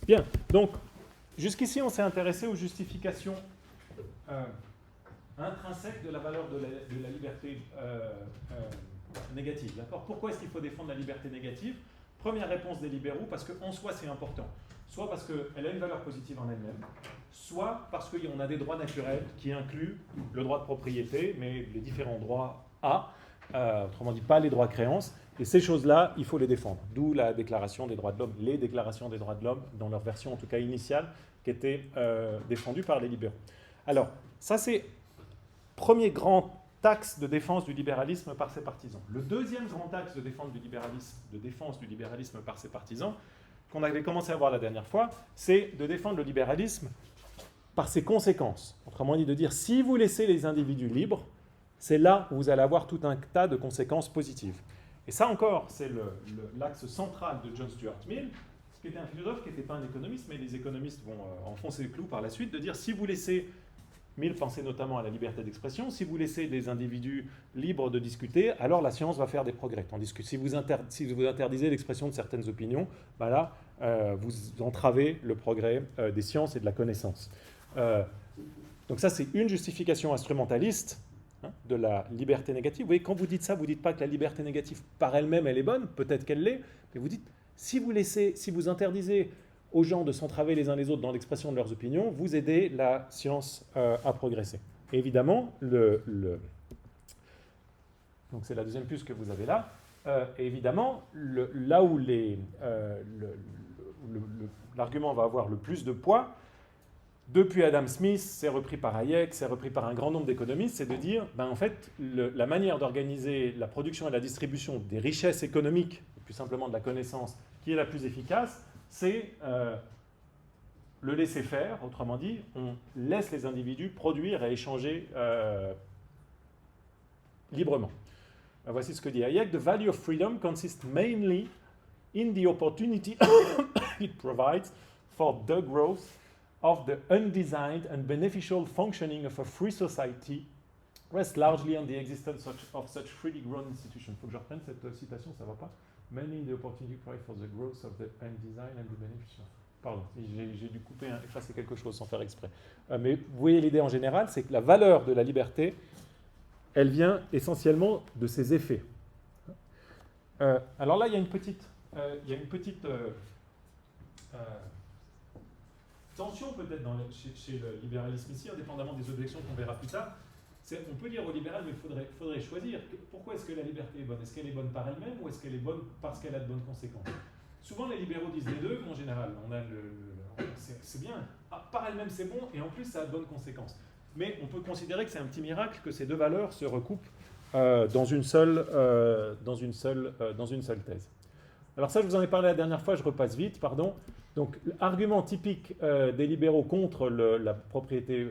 Bien, donc jusqu'ici on s'est intéressé aux justifications intrinsèques de la valeur de la liberté négative. D'accord ? Pourquoi est-ce qu'il faut défendre la liberté négative ? Première réponse des libéraux, parce qu'en soi c'est important. Soit parce qu'elle a une valeur positive en elle-même, soit parce qu'on a des droits naturels qui incluent le droit de propriété, mais les différents droits A, autrement dit pas les droits créances, et ces choses-là, il faut les défendre. D'où la déclaration des droits de l'homme, les déclarations des droits de l'homme, dans leur version en tout cas initiale, qui étaient défendues par les libéraux. Alors, ça c'est premier grand axe de défense du libéralisme par ses partisans. Le deuxième grand axe de défense du libéralisme par ses partisans, qu'on avait commencé à voir la dernière fois, c'est de défendre le libéralisme par ses conséquences. Autrement dit, de dire, si vous laissez les individus libres, c'est là où vous allez avoir tout un tas de conséquences positives. Et ça encore, c'est l'axe central de John Stuart Mill, qui était un philosophe qui n'était pas un économiste, mais les économistes vont enfoncer le clou par la suite, de dire, si vous laissez... Mill pensait notamment à la liberté d'expression. Si vous laissez des individus libres de discuter, alors la science va faire des progrès. Tandis que si vous interdisez l'expression de certaines opinions, ben là, vous entravez le progrès des sciences et de la connaissance. Donc ça, c'est une justification instrumentaliste de la liberté négative. Vous voyez, quand vous dites ça, vous ne dites pas que la liberté négative par elle-même, elle est bonne, peut-être qu'elle l'est, mais vous dites, si vous interdisez aux gens de s'entraver les uns les autres dans l'expression de leurs opinions, vous aidez la science à progresser. Et évidemment, donc c'est la deuxième puce que vous avez là, et évidemment, là où l'argument va avoir le plus de poids, depuis Adam Smith, c'est repris par Hayek, c'est repris par un grand nombre d'économistes, c'est de dire, ben en fait, la manière d'organiser la production et la distribution des richesses économiques, plus simplement de la connaissance, qui est la plus efficace, c'est le laisser faire, autrement dit, on laisse les individus produire et échanger librement. Voici ce que dit Hayek. The value of freedom consists mainly in the opportunity it provides for the growth of the undesigned and beneficial functioning of a free society rests largely on the existence of such freely grown institutions. Il faut que je reprenne cette citation, ça ne va pas. Mainly the opportunity provided for the growth of the undesigned and the beneficial. Pardon, j'ai dû effacer quelque chose sans faire exprès. Mais vous voyez l'idée en général, c'est que la valeur de la liberté, elle vient essentiellement de ses effets. Alors là, il y a une petite tension peut-être chez le libéralisme ici, indépendamment des objections qu'on verra plus tard. On peut dire au libéral, mais il faudrait choisir. Pourquoi est-ce que la liberté est bonne ? Est-ce qu'elle est bonne par elle-même ou est-ce qu'elle est bonne parce qu'elle a de bonnes conséquences ? Souvent, les libéraux disent les deux, mais en général, c'est bien. Par elle-même, c'est bon, et en plus, ça a de bonnes conséquences. Mais on peut considérer que c'est un petit miracle que ces deux valeurs se recoupent dans une seule thèse. Alors ça, je vous en ai parlé la dernière fois, je repasse vite, pardon. Donc, l'argument typique des libéraux contre la propriété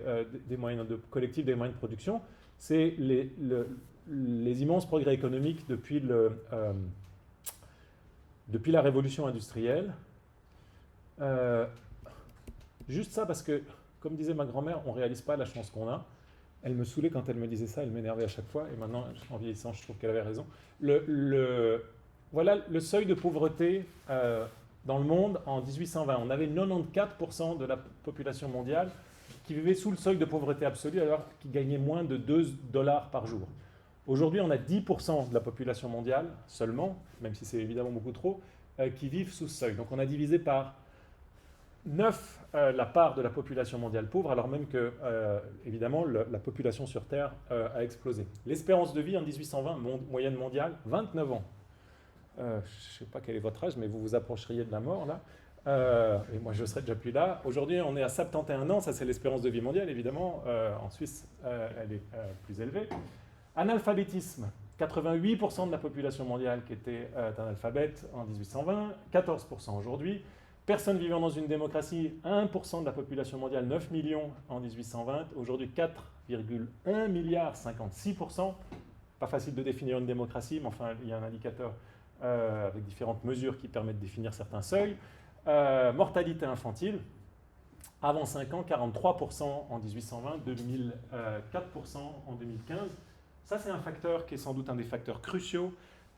des moyens collectifs des moyens de production, c'est les immenses progrès économiques depuis la révolution industrielle. Juste ça parce que, comme disait ma grand-mère, on ne réalise pas la chance qu'on a. Elle me saoulait quand elle me disait ça, elle m'énervait à chaque fois, et maintenant, en vieillissant, je trouve qu'elle avait raison. Voilà le seuil de pauvreté dans le monde en 1820. On avait 94% de la population mondiale qui vivait sous le seuil de pauvreté absolue, alors qu'ils gagnaient moins de $2 par jour. Aujourd'hui, on a 10% de la population mondiale seulement, même si c'est évidemment beaucoup trop, qui vivent sous ce seuil. Donc on a divisé par 9 la part de la population mondiale pauvre, alors même que, évidemment, la population sur Terre a explosé. L'espérance de vie en 1820, moyenne mondiale, 29 ans. Je ne sais pas quel est votre âge, mais vous vous approcheriez de la mort, là. Et moi, je ne serais déjà plus là. Aujourd'hui, on est à 71 ans, ça c'est l'espérance de vie mondiale, évidemment. En Suisse, elle est plus élevée. Analphabétisme, 88% de la population mondiale qui était analphabète en 1820, 14% aujourd'hui. Personnes vivant dans une démocratie, 1% de la population mondiale, 9 millions en 1820. Aujourd'hui, 4,1 milliards, 56%. Pas facile de définir une démocratie, mais enfin, il y a un indicateur avec différentes mesures qui permettent de définir certains seuils. Mortalité infantile, avant 5 ans, 43% en 1820, 4% en 2015. Ça, c'est un facteur qui est sans doute un des facteurs cruciaux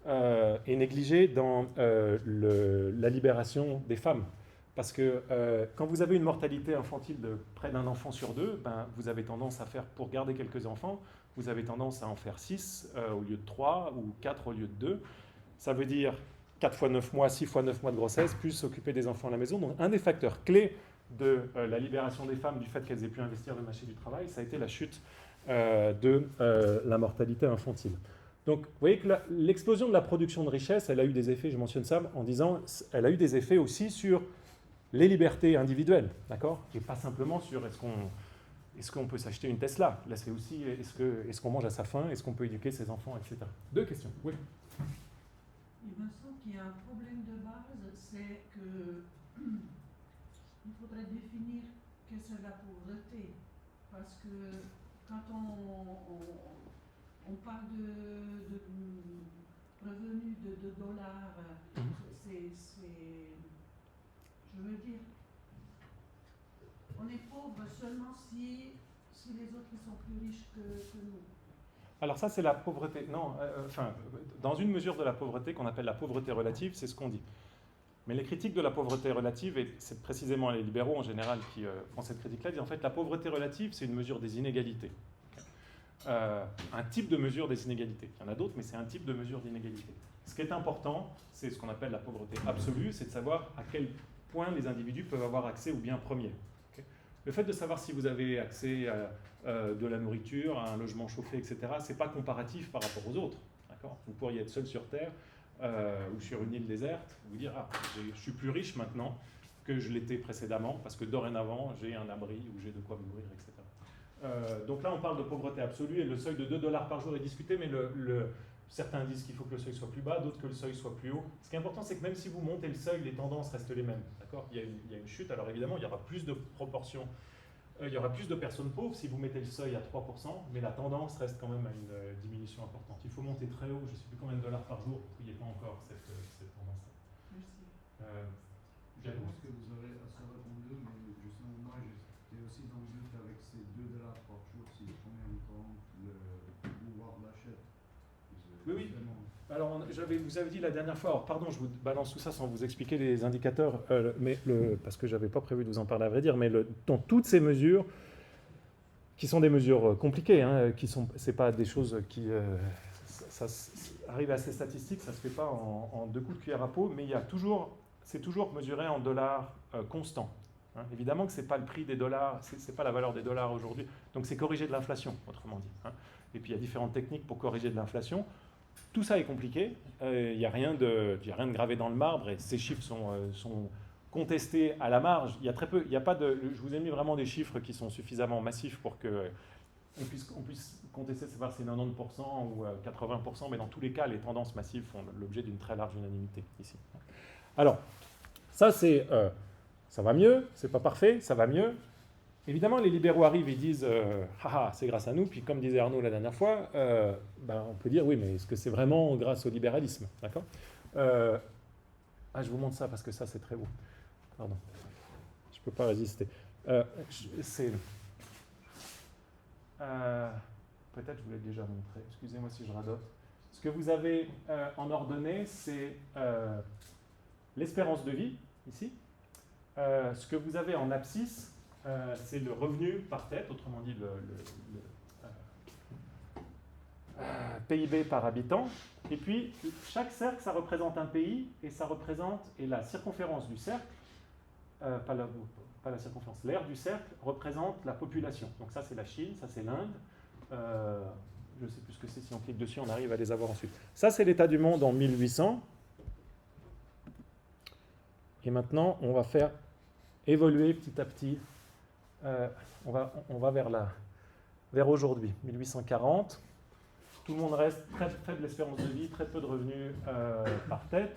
et négligés dans la libération des femmes. Parce que quand vous avez une mortalité infantile de près d'un enfant sur deux, ben, vous avez tendance à faire, pour garder quelques enfants, vous avez tendance à en faire 6 au lieu de 3 ou 4 au lieu de 2. Ça veut dire 4 fois 9 mois, 6 fois 9 mois de grossesse, plus s'occuper des enfants à la maison. Donc un des facteurs clés de la libération des femmes, du fait qu'elles aient pu investir le marché du travail, ça a été la chute de la mortalité infantile. Donc vous voyez que l'explosion de la production de richesse, elle a eu des effets, je mentionne ça en disant, elle a eu des effets aussi sur les libertés individuelles, d'accord? Et pas simplement sur est-ce qu'on peut s'acheter une Tesla. Là, c'est aussi est-ce qu'on mange à sa faim, est-ce qu'on peut éduquer ses enfants, etc. Deux questions, oui. Il me semble qu'il y a un problème de base, c'est que il faudrait définir qu'est-ce que la pauvreté. Parce que quand on parle de revenus de dollars, je veux dire, on est pauvre seulement si les autres sont plus riches que nous. Alors ça, c'est la pauvreté. Non, dans une mesure de la pauvreté qu'on appelle la pauvreté relative, c'est ce qu'on dit. Mais les critiques de la pauvreté relative, et c'est précisément les libéraux en général qui font cette critique-là, disent en fait la pauvreté relative, c'est une mesure des inégalités. Un type de mesure des inégalités. Il y en a d'autres, mais c'est un type de mesure d'inégalité. Ce qui est important, c'est ce qu'on appelle la pauvreté absolue, c'est de savoir à quel point les individus peuvent avoir accès aux biens premiers. Okay. Le fait de savoir si vous avez accès à de la nourriture, à un logement chauffé, etc., ce n'est pas comparatif par rapport aux autres. Vous pourriez être seul sur Terre ou sur une île déserte, vous dire ah, je suis plus riche maintenant que je l'étais précédemment, parce que dorénavant, j'ai un abri ou j'ai de quoi me nourrir, etc. Donc là, on parle de pauvreté absolue et le seuil de $2 par jour est discuté, mais certains disent qu'il faut que le seuil soit plus bas, d'autres que le seuil soit plus haut. Ce qui est important, c'est que même si vous montez le seuil, les tendances restent les mêmes. D'accord ? Il y a une chute, alors évidemment, il y aura plus de proportions, il y aura plus de personnes pauvres si vous mettez le seuil à 3%, mais la tendance reste quand même à une diminution importante. Il faut monter très haut, je ne sais plus combien de dollars par jour, pour qu'il n'y ait pas encore cette tendance-là. Merci. Je pense que vous aurez assez répondu, mais justement, moi, j'étais aussi dans le but avec ces $2 par jour, si je prends en compte le pouvoir d'achat. Oui. Alors, vous avez dit la dernière fois, alors pardon, je vous balance tout ça sans vous expliquer les indicateurs, parce que je n'avais pas prévu de vous en parler à vrai dire, mais dans toutes ces mesures, qui sont des mesures compliquées, hein, c'est pas des choses qui... ça arrive à ces statistiques, ça ne se fait pas en 2 coups de cuillère à peau, mais c'est toujours mesuré en dollars constants. Hein. Évidemment que ce n'est pas le prix des dollars, c'est pas la valeur des dollars aujourd'hui, donc c'est corriger de l'inflation, autrement dit. Hein. Et puis il y a différentes techniques pour corriger de l'inflation. Tout ça est compliqué, il n'y a rien de gravé dans le marbre, et ces chiffres sont contestés à la marge. Il y a très peu, il y a pas de, je vous ai mis vraiment des chiffres qui sont suffisamment massifs pour qu'on puisse contester, savoir si c'est 90% ou 80%, mais dans tous les cas, les tendances massives font l'objet d'une très large unanimité ici. Alors, ça va mieux, c'est pas parfait, ça va mieux. Évidemment, les libéraux arrivent et disent haha, c'est grâce à nous. Puis, comme disait Arnaud la dernière fois, on peut dire oui, mais est-ce que c'est vraiment grâce au libéralisme? D'accord. Je vous montre ça parce que ça, c'est très beau. Pardon, je ne peux pas résister. Peut-être je vous l'ai déjà montré. Excusez-moi si je radote. Ce que vous avez en ordonnée, c'est l'espérance de vie, ici. Ce que vous avez en abscisse, c'est le revenu par tête, autrement dit le PIB par habitant. Et puis, chaque cercle, ça représente un pays, et la circonférence du cercle, pas la circonférence, l'aire du cercle représente la population. Donc ça, c'est la Chine, ça, c'est l'Inde. Je ne sais plus ce que c'est, si on clique dessus, on arrive à les avoir ensuite. Ça, c'est l'état du monde en 1800. Et maintenant, on va faire évoluer petit à petit. On va vers aujourd'hui, 1840. Tout le monde reste très faible espérance de vie, très peu de revenus par tête.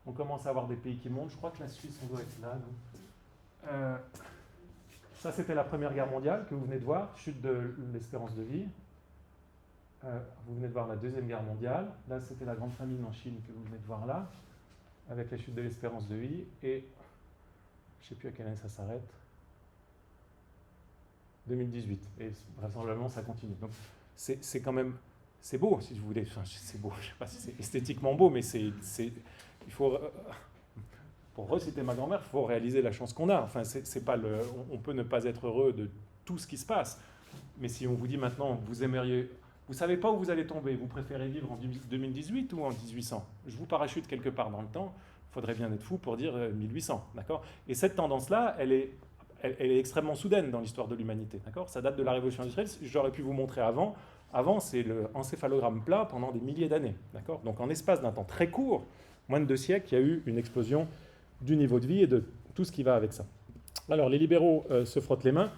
On commence à avoir des pays qui montent. Je crois que la Suisse, on doit être là. Ça, c'était la Première Guerre mondiale que vous venez de voir, chute de l'espérance de vie. Vous venez de voir la Deuxième Guerre mondiale. Là, c'était la grande famine en Chine que vous venez de voir là, avec la chute de l'espérance de vie. Et je ne sais plus à quelle année ça s'arrête. 2018. Et vraisemblablement, ça continue. Donc, c'est quand même... C'est beau, si vous voulez. Enfin, c'est beau. Je ne sais pas si c'est esthétiquement beau, mais il faut pour reciter ma grand-mère, il faut réaliser la chance qu'on a. Enfin, c'est pas on peut ne pas être heureux de tout ce qui se passe. Mais si on vous dit maintenant, vous aimeriez... Vous ne savez pas où vous allez tomber. Vous préférez vivre en 2018 ou en 1800? Je vous parachute quelque part dans le temps. Il faudrait bien être fou pour dire 1800. D'accord? Et cette tendance-là, elle est extrêmement soudaine dans l'histoire de l'humanité. D'accord? Ça date de la Révolution industrielle. J'aurais pu vous montrer avant. Avant, c'est le encéphalogramme plat pendant des milliers d'années. D'accord? Donc en espace d'un temps très court, moins de 2 siècles, il y a eu une explosion du niveau de vie et de tout ce qui va avec ça. Alors les libéraux se frottent les mains.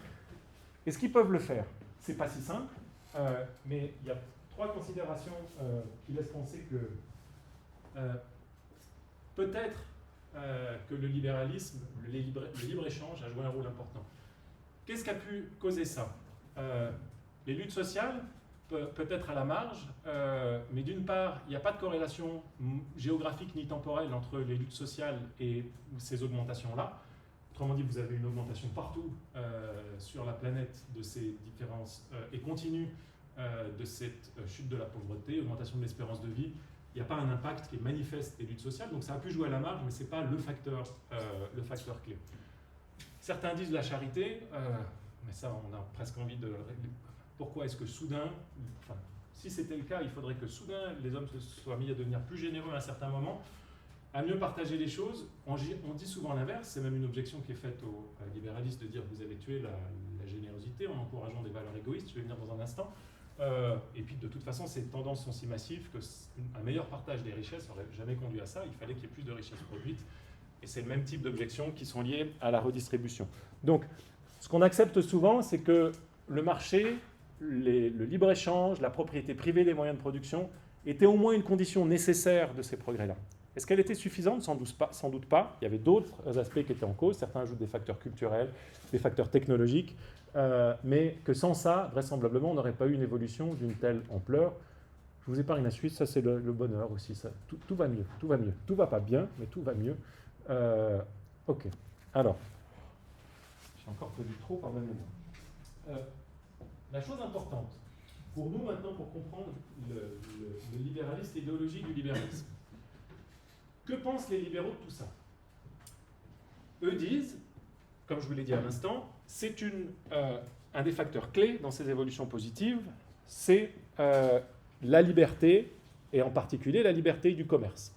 Est-ce qu'ils peuvent le faire? C'est pas si simple, mais il y a 3 considérations qui laissent penser que peut-être que le libéralisme, le libre-échange a joué un rôle important. Qu'est-ce qui a pu causer ça? Les luttes sociales, peut-être à la marge, mais d'une part, il n'y a pas de corrélation géographique ni temporelle entre les luttes sociales et ces augmentations-là. Autrement dit, vous avez une augmentation partout sur la planète de ces différences et continue de cette chute de la pauvreté, augmentation de l'espérance de vie. Il n'y a pas un impact qui est manifeste des luttes sociales, donc ça a pu jouer à la marge, mais ce n'est pas le facteur clé. Certains disent la charité, mais ça on a presque envie de... Pourquoi est-ce que soudain, enfin, si c'était le cas, il faudrait que soudain les hommes se soient mis à devenir plus généreux à un certain moment, à mieux partager les choses. On dit souvent l'inverse, c'est même une objection qui est faite aux libéralistes de dire vous avez tué la générosité en encourageant des valeurs égoïstes, je vais venir dans un instant. Et puis de toute façon, ces tendances sont si massives qu'un meilleur partage des richesses n'aurait jamais conduit à ça, il fallait qu'il y ait plus de richesses produites. Et c'est le même type d'objections qui sont liées à la redistribution. Donc, ce qu'on accepte souvent, c'est que le marché, le libre-échange, la propriété privée des moyens de production étaient au moins une condition nécessaire de ces progrès-là. Est-ce qu'elle était suffisante? Sans doute pas. Il y avait d'autres aspects qui étaient en cause. Certains ajoutent des facteurs culturels, des facteurs technologiques, mais que sans ça, vraisemblablement, on n'aurait pas eu une évolution d'une telle ampleur. Je vous épargne la suite, ça c'est le bonheur aussi. Ça. Tout va mieux, tout va mieux. Tout va pas bien, mais tout va mieux. Ok, alors, j'ai encore produit trop, pardonnez-moi. La chose importante, pour nous maintenant, pour comprendre le libéralisme, l'idéologie du libéralisme, que pensent les libéraux de tout ça? Eux disent, comme je vous l'ai dit à l'instant, c'est un des facteurs clés dans ces évolutions positives, c'est la liberté, et en particulier la liberté du commerce.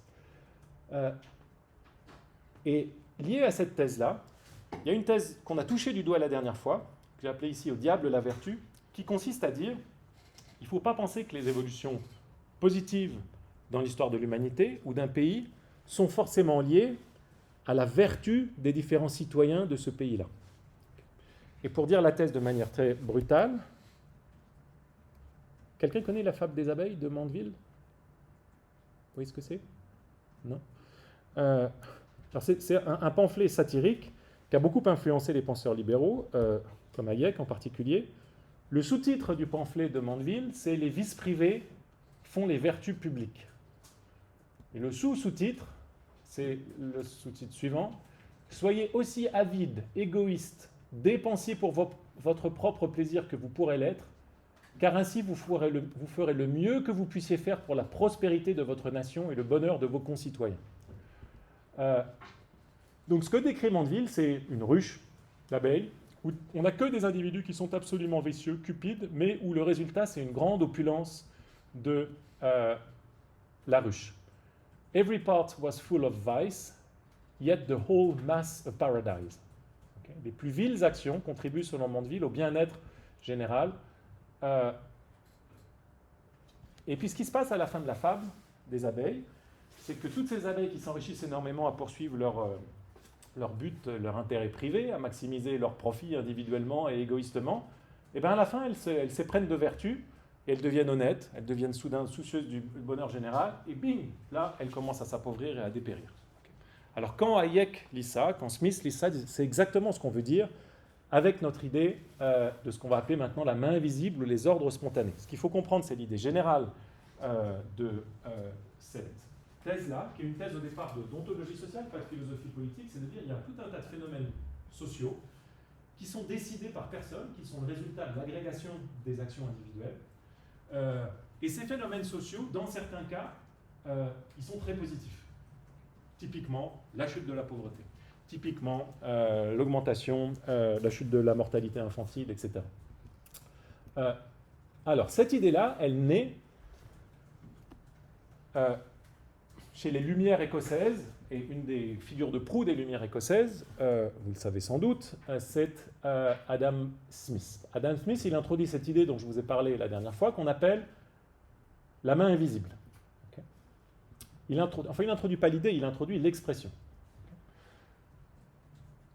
Et lié à cette thèse-là, il y a une thèse qu'on a touchée du doigt la dernière fois, que j'ai appelée ici « Au diable la vertu », qui consiste à dire il ne faut pas penser que les évolutions positives dans l'histoire de l'humanité ou d'un pays sont forcément liées à la vertu des différents citoyens de ce pays-là. Et pour dire la thèse de manière très brutale, quelqu'un connaît la fable des abeilles de Mandeville? Vous voyez ce que c'est? Non? Alors c'est un pamphlet satirique qui a beaucoup influencé les penseurs libéraux, comme Hayek en particulier. Le sous-titre du pamphlet de Mandeville, c'est « Les vices privés font les vertus publiques ». Et le sous-titre, c'est le sous-titre suivant. « Soyez aussi avides, égoïstes, dépensiers pour votre propre plaisir que vous pourrez l'être, car ainsi vous ferez le mieux que vous puissiez faire pour la prospérité de votre nation et le bonheur de vos concitoyens. » Donc ce que décrit Mandeville, c'est une ruche d'abeilles, où on n'a que des individus qui sont absolument vicieux, cupides, mais où le résultat, c'est une grande opulence de la ruche. Every part was full of vice, yet the whole mass a paradise. Okay? Les plus viles actions contribuent, selon Mandeville, au bien-être général. Et puis ce qui se passe à la fin de la fable des abeilles, c'est que toutes ces abeilles qui s'enrichissent énormément à poursuivre leur but, leur intérêt privé, à maximiser leur profit individuellement et égoïstement, et bien à la fin, elles s'éprennent de vertu, et elles deviennent honnêtes, elles deviennent soudain soucieuses du bonheur général, et bing, là, elles commencent à s'appauvrir et à dépérir. Okay. Alors quand Hayek lit ça, quand Smith lit ça, c'est exactement ce qu'on veut dire avec notre idée de ce qu'on va appeler maintenant la main invisible ou les ordres spontanés. Ce qu'il faut comprendre, c'est l'idée générale de cette thèse-là, qui est une thèse au départ d'ontologie sociale, pas de philosophie politique, c'est de dire qu'il y a tout un tas de phénomènes sociaux qui sont décidés par personne, qui sont le résultat de l'agrégation des actions individuelles. Et ces phénomènes sociaux, dans certains cas, ils sont très positifs. typiquement la chute de la pauvreté, typiquement l'augmentation, la chute de la mortalité infantile, etc. Alors, cette idée-là, elle naît chez les Lumières écossaises, et une des figures de proue des Lumières écossaises, vous le savez sans doute, c'est Adam Smith. Adam Smith, il introduit cette idée dont je vous ai parlé la dernière fois, qu'on appelle la main invisible. Okay. Il n'introduit pas l'idée, il introduit l'expression. Okay.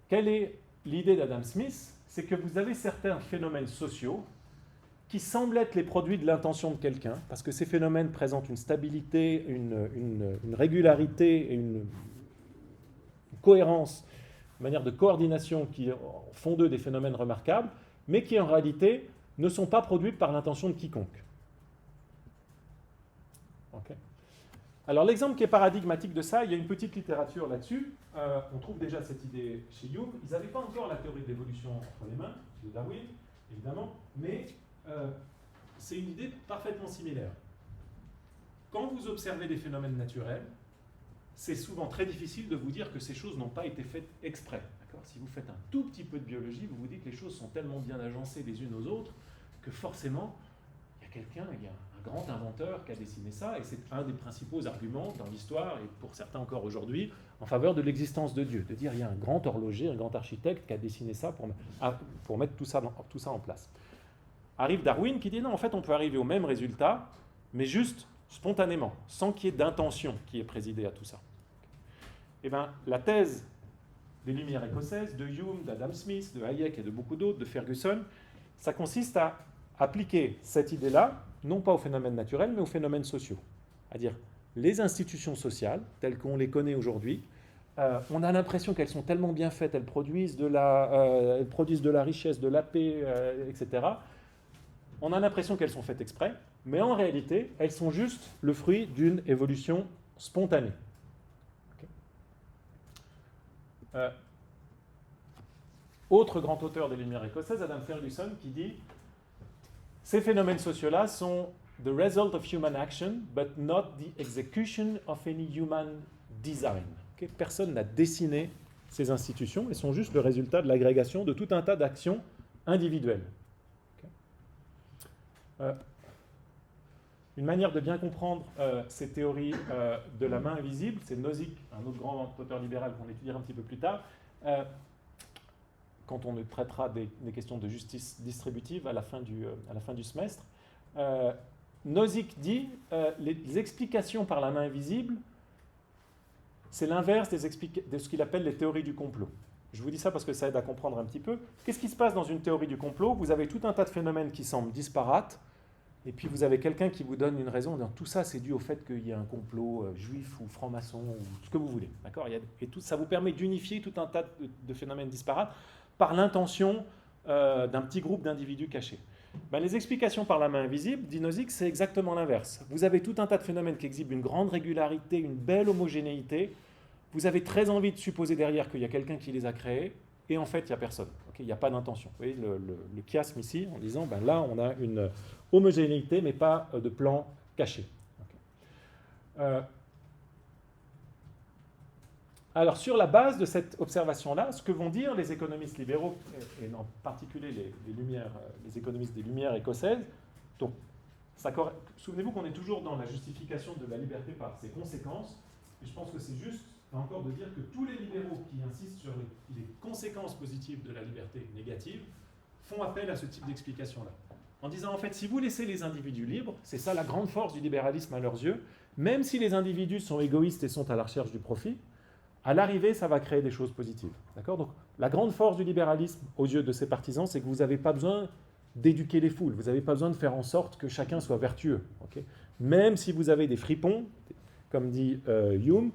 Quelle est l'idée d'Adam Smith? C'est que vous avez certains phénomènes sociaux qui semblent être les produits de l'intention de quelqu'un, parce que ces phénomènes présentent une stabilité, une régularité et une cohérence, une manière de coordination qui font d'eux des phénomènes remarquables, mais qui en réalité ne sont pas produits par l'intention de quiconque. Okay. Alors l'exemple qui est paradigmatique de ça, il y a une petite littérature là-dessus, on trouve déjà cette idée chez Hume, ils n'avaient pas encore la théorie de l'évolution entre les mains, de Darwin, évidemment, mais c'est une idée parfaitement similaire. Quand vous observez des phénomènes naturels, c'est souvent très difficile de vous dire que ces choses n'ont pas été faites exprès. D'accord ? Si vous faites un tout petit peu de biologie, vous vous dites que les choses sont tellement bien agencées les unes aux autres que forcément, il y a quelqu'un, il y a un grand inventeur qui a dessiné ça, et c'est un des principaux arguments dans l'histoire, et pour certains encore aujourd'hui, en faveur de l'existence de Dieu. De dire il y a un grand horloger, un grand architecte qui a dessiné ça pour mettre tout ça en place. Arrive Darwin qui dit non, en fait on peut arriver au même résultat, mais juste spontanément, sans qu'il y ait d'intention qui ait présidé à tout ça. Et bien la thèse des Lumières écossaises, de Hume, d'Adam Smith, de Hayek et de beaucoup d'autres, de Ferguson, ça consiste à appliquer cette idée-là, non pas aux phénomènes naturels, mais aux phénomènes sociaux. C'est-à-dire les institutions sociales, telles qu'on les connaît aujourd'hui, on a l'impression qu'elles sont tellement bien faites, elles produisent de la richesse, de la paix, etc., on a l'impression qu'elles sont faites exprès, mais en réalité, elles sont juste le fruit d'une évolution spontanée. Okay. Autre grand auteur des Lumières écossaises, Adam Ferguson, qui dit « Ces phénomènes sociaux-là sont the result of human action, but not the execution of any human design. Okay. Personne n'a dessiné ces institutions, elles sont juste le résultat de l'agrégation de tout un tas d'actions individuelles. Une manière de bien comprendre ces théories de la main invisible, c'est Nozick, un autre grand auteur libéral qu'on étudiera un petit peu plus tard, quand on traitera des questions de justice distributive à la fin du semestre. Nozick dit les explications par la main invisible, c'est l'inverse de ce qu'il appelle les théories du complot. Je vous dis ça parce que ça aide à comprendre un petit peu. Qu'est-ce qui se passe dans une théorie du complot? Vous avez tout un tas de phénomènes qui semblent disparates, et puis vous avez quelqu'un qui vous donne une raison en disant tout ça c'est dû au fait qu'il y a un complot juif ou franc-maçon ou ce que vous voulez. D'accord ? Et tout ça vous permet d'unifier tout un tas de phénomènes disparates par l'intention d'un petit groupe d'individus cachés. Ben, les explications par la main invisible, dit Nozick, c'est exactement l'inverse. Vous avez tout un tas de phénomènes qui exhibent une grande régularité, une belle homogénéité. Vous avez très envie de supposer derrière qu'il y a quelqu'un qui les a créés, et en fait, il n'y a personne. Okay, il n'y a pas d'intention. Vous voyez le chiasme ici, en disant, ben là, on a une homogénéité, mais pas de plan caché. Okay. Alors, sur la base de cette observation-là, ce que vont dire les économistes libéraux, et en particulier les économistes des Lumières écossaises, donc, souvenez-vous qu'on est toujours dans la justification de la liberté par ses conséquences, et je pense que c'est juste encore de dire que tous les libéraux qui insistent sur les conséquences positives de la liberté négative font appel à ce type d'explication-là. En disant, en fait, si vous laissez les individus libres, c'est ça la grande force du libéralisme à leurs yeux, même si les individus sont égoïstes et sont à la recherche du profit, à l'arrivée, ça va créer des choses positives. D'accord ? Donc, la grande force du libéralisme, aux yeux de ses partisans, c'est que vous n'avez pas besoin d'éduquer les foules, vous n'avez pas besoin de faire en sorte que chacun soit vertueux. Okay ? Même si vous avez des fripons, comme dit Hume,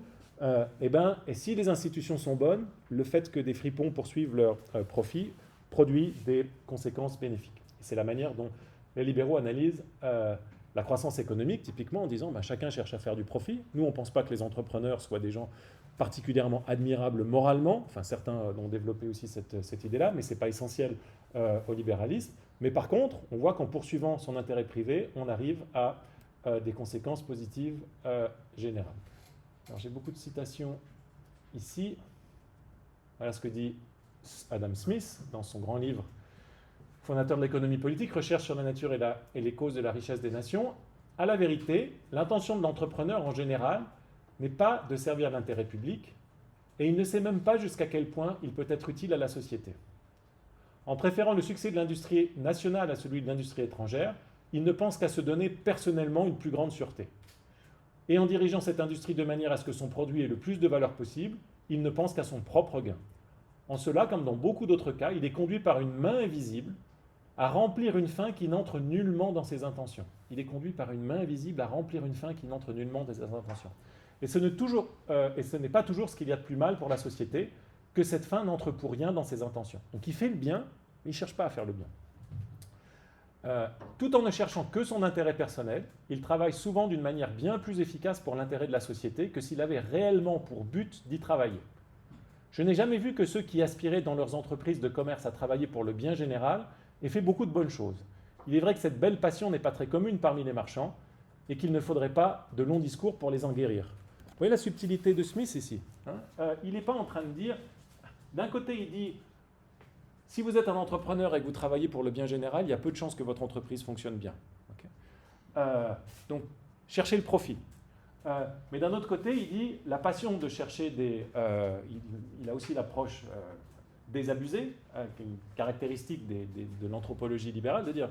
et si les institutions sont bonnes, le fait que des fripons poursuivent leur profit produit des conséquences bénéfiques. C'est la manière dont les libéraux analysent la croissance économique, typiquement en disant chacun cherche à faire du profit. Nous, on ne pense pas que les entrepreneurs soient des gens particulièrement admirables moralement. Enfin, certains ont développé aussi cette idée-là, mais ce n'est pas essentiel au libéralisme. Mais par contre, on voit qu'en poursuivant son intérêt privé, on arrive à des conséquences positives générales. Alors, j'ai beaucoup de citations ici, voilà ce que dit Adam Smith dans son grand livre fondateur de l'économie politique, recherche sur la nature et les causes de la richesse des nations. À la vérité, l'intention de l'entrepreneur en général n'est pas de servir l'intérêt public, et il ne sait même pas jusqu'à quel point il peut être utile à la société. En préférant le succès de l'industrie nationale à celui de l'industrie étrangère, il ne pense qu'à se donner personnellement une plus grande sûreté. Et en dirigeant cette industrie de manière à ce que son produit ait le plus de valeur possible, il ne pense qu'à son propre gain. En cela, comme dans beaucoup d'autres cas, il est conduit par une main invisible à remplir une fin qui n'entre nullement dans ses intentions. Il est conduit par une main invisible à remplir une fin qui n'entre nullement dans ses intentions. Et ce n'est pas toujours ce qu'il y a de plus mal pour la société, que cette fin n'entre pour rien dans ses intentions. Donc il fait le bien, mais il ne cherche pas à faire le bien. Tout en ne cherchant que son intérêt personnel, il travaille souvent d'une manière bien plus efficace pour l'intérêt de la société que s'il avait réellement pour but d'y travailler. Je n'ai jamais vu que ceux qui aspiraient dans leurs entreprises de commerce à travailler pour le bien général aient fait beaucoup de bonnes choses. Il est vrai que cette belle passion n'est pas très commune parmi les marchands et qu'il ne faudrait pas de longs discours pour les en guérir. Vous voyez la subtilité de Smith ici, hein? Il n'est pas en train de dire, d'un côté il dit, si vous êtes un entrepreneur et que vous travaillez pour le bien général, il y a peu de chances que votre entreprise fonctionne bien. Okay? Donc, cherchez le profit. Mais d'un autre côté, il dit, la passion de chercher des... il a aussi l'approche désabusée, qui est une caractéristique de l'anthropologie libérale, de dire,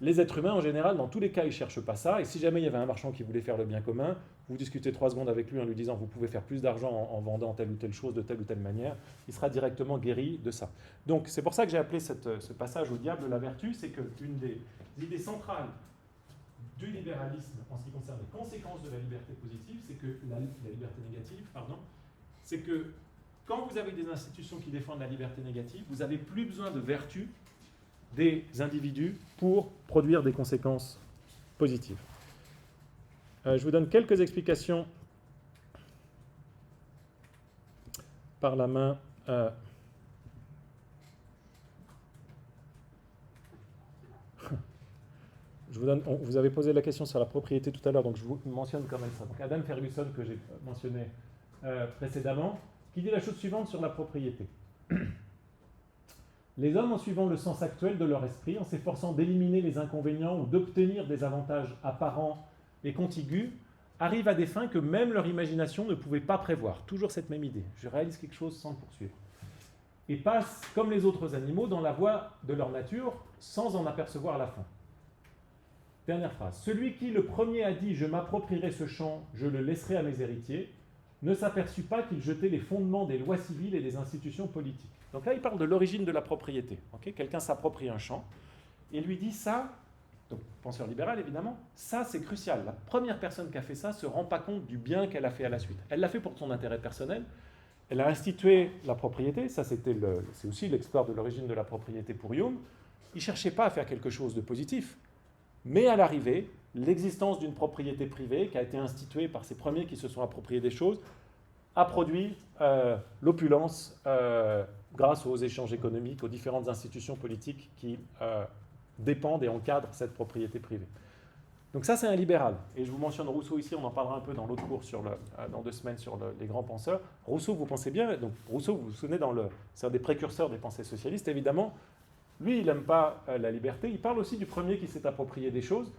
les êtres humains, en général, dans tous les cas, ils ne cherchent pas ça, et si jamais il y avait un marchand qui voulait faire le bien commun, vous discutez 3 secondes avec lui en lui disant, vous pouvez faire plus d'argent en vendant telle ou telle chose de telle ou telle manière, il sera directement guéri de ça. Donc, c'est pour ça que j'ai appelé ce passage au diable la vertu, c'est qu'une des idées centrales du libéralisme en ce qui concerne les conséquences de la liberté positive, c'est que la liberté négative, pardon, c'est que quand vous avez des institutions qui défendent la liberté négative, vous n'avez plus besoin de vertu des individus pour produire des conséquences positives. Je vous donne quelques explications par la main. Vous avez posé la question sur la propriété tout à l'heure, donc je vous mentionne quand même ça. Donc Adam Ferguson, que j'ai mentionné précédemment, qui dit la chose suivante sur la propriété. Les hommes, en suivant le sens actuel de leur esprit, en s'efforçant d'éliminer les inconvénients ou d'obtenir des avantages apparents et contigus, arrivent à des fins que même leur imagination ne pouvait pas prévoir. Toujours cette même idée. Je réalise quelque chose sans le poursuivre. Et passent, comme les autres animaux, dans la voie de leur nature, sans en apercevoir la fin. Dernière phrase. Celui qui, le premier, a dit « Je m'approprierai ce champ, je le laisserai à mes héritiers », ne s'aperçut pas qu'il jetait les fondements des lois civiles et des institutions politiques. Donc là, il parle de l'origine de la propriété. Okay? Quelqu'un s'approprie un champ et lui dit ça, donc penseur libéral évidemment, ça c'est crucial. La première personne qui a fait ça ne se rend pas compte du bien qu'elle a fait à la suite. Elle l'a fait pour son intérêt personnel, elle a institué la propriété, ça c'est aussi l'exploit de l'origine de la propriété pour Hume. Il ne cherchait pas à faire quelque chose de positif, mais à l'arrivée, l'existence d'une propriété privée qui a été instituée par ces premiers qui se sont appropriés des choses a produit l'opulence grâce aux échanges économiques, aux différentes institutions politiques qui dépendent et encadrent cette propriété privée. Donc ça, c'est un libéral. Et je vous mentionne Rousseau ici, on en parlera un peu dans l'autre cours dans 2 semaines sur les grands penseurs. Rousseau, vous pensez bien, donc Rousseau, vous vous souvenez, c'est un des précurseurs des pensées socialistes, évidemment. Lui, il n'aime pas la liberté. Il parle aussi du premier qui s'est approprié des choses.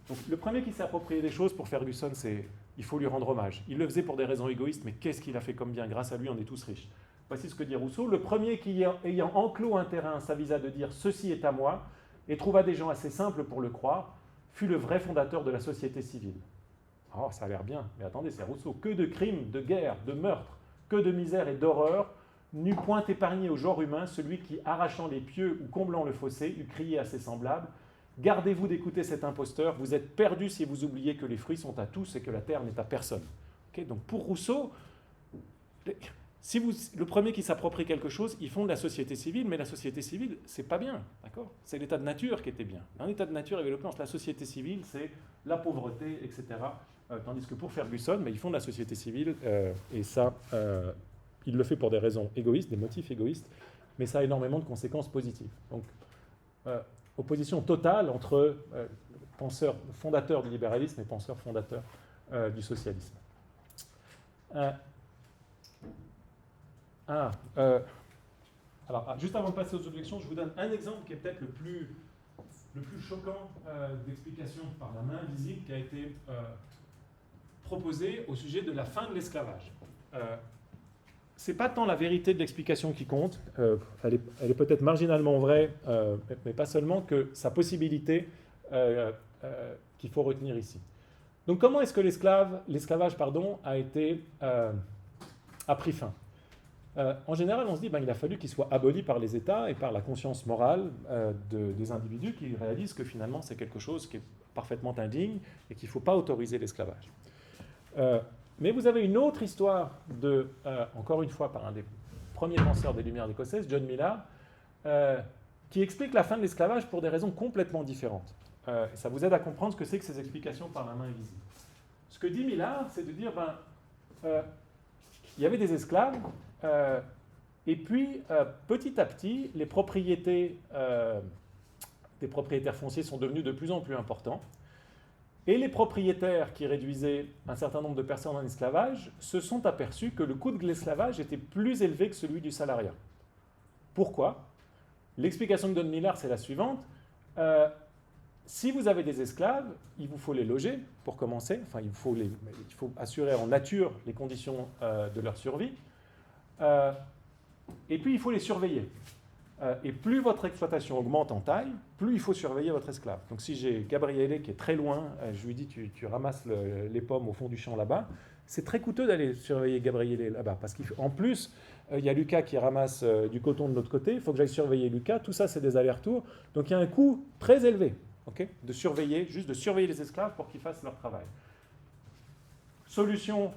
Donc le premier qui s'est approprié des choses pour Ferguson, c'est il faut lui rendre hommage. Il le faisait pour des raisons égoïstes, mais qu'est-ce qu'il a fait comme bien? Grâce à lui, on est tous riches. Voici ce que dit Rousseau. Le premier qui, ayant enclos un terrain, s'avisa de dire « ceci est à moi » et trouva des gens assez simples pour le croire, fut le vrai fondateur de la société civile. Oh, ça a l'air bien, mais attendez, c'est Rousseau. Que de crimes, de guerres, de meurtres, que de misère et d'horreur n'eût point épargné au genre humain celui qui, arrachant les pieux ou comblant le fossé, eût crié à ses semblables « Gardez-vous d'écouter cet imposteur, vous êtes perdus si vous oubliez que les fruits sont à tous et que la terre n'est à personne. » Okay, donc pour Rousseau, le premier qui s'approprie quelque chose, il fonde la société civile, mais la société civile, c'est pas bien, d'accord? C'est l'état de nature qui était bien. Un état de nature avec l'opulence, la société civile, c'est la pauvreté, etc. Tandis que pour Ferguson, il fonde la société civile, et ça, il le fait pour des raisons égoïstes, des motifs égoïstes, mais ça a énormément de conséquences positives. Donc, opposition totale entre penseurs fondateurs du libéralisme et penseurs fondateurs du socialisme. Alors, juste avant de passer aux objections, je vous donne un exemple qui est peut-être le plus choquant d'explication par la main invisible qui a été proposé au sujet de la fin de l'esclavage. C'est pas tant la vérité de l'explication qui compte, elle est peut-être marginalement vraie, mais pas seulement, que sa possibilité qu'il faut retenir ici. Donc comment est-ce que l'esclavage a pris fin? En général, on se dit il a fallu qu'il soit aboli par les États et par la conscience morale des individus qui réalisent que finalement c'est quelque chose qui est parfaitement indigne et qu'il ne faut pas autoriser l'esclavage. Mais vous avez une autre histoire encore une fois par un des premiers penseurs des Lumières écossaises, John Millard, qui explique la fin de l'esclavage pour des raisons complètement différentes. Ça vous aide à comprendre ce que c'est que ces explications par la main invisible. Ce que dit Millard, c'est de dire il y avait des esclaves, et puis petit à petit, les propriétés des propriétaires fonciers sont devenues de plus en plus importantes. Et les propriétaires qui réduisaient un certain nombre de personnes en esclavage se sont aperçus que le coût de l'esclavage était plus élevé que celui du salariat. Pourquoi? L'explication que donne Millard, c'est la suivante. Si vous avez des esclaves, il vous faut les loger, pour commencer. Enfin, il faut assurer en nature les conditions de leur survie. Et puis, il faut les surveiller. Et plus votre exploitation augmente en taille, plus il faut surveiller votre esclave. Donc si j'ai Gabriele qui est très loin, je lui dis tu ramasses les pommes au fond du champ là-bas, c'est très coûteux d'aller surveiller Gabriele là-bas. Parce qu'en plus, il y a Lucas qui ramasse du coton de l'autre côté, il faut que j'aille surveiller Lucas, tout ça c'est des allers-retours. Donc il y a un coût très élevé de surveiller les esclaves pour qu'ils fassent leur travail. Solution,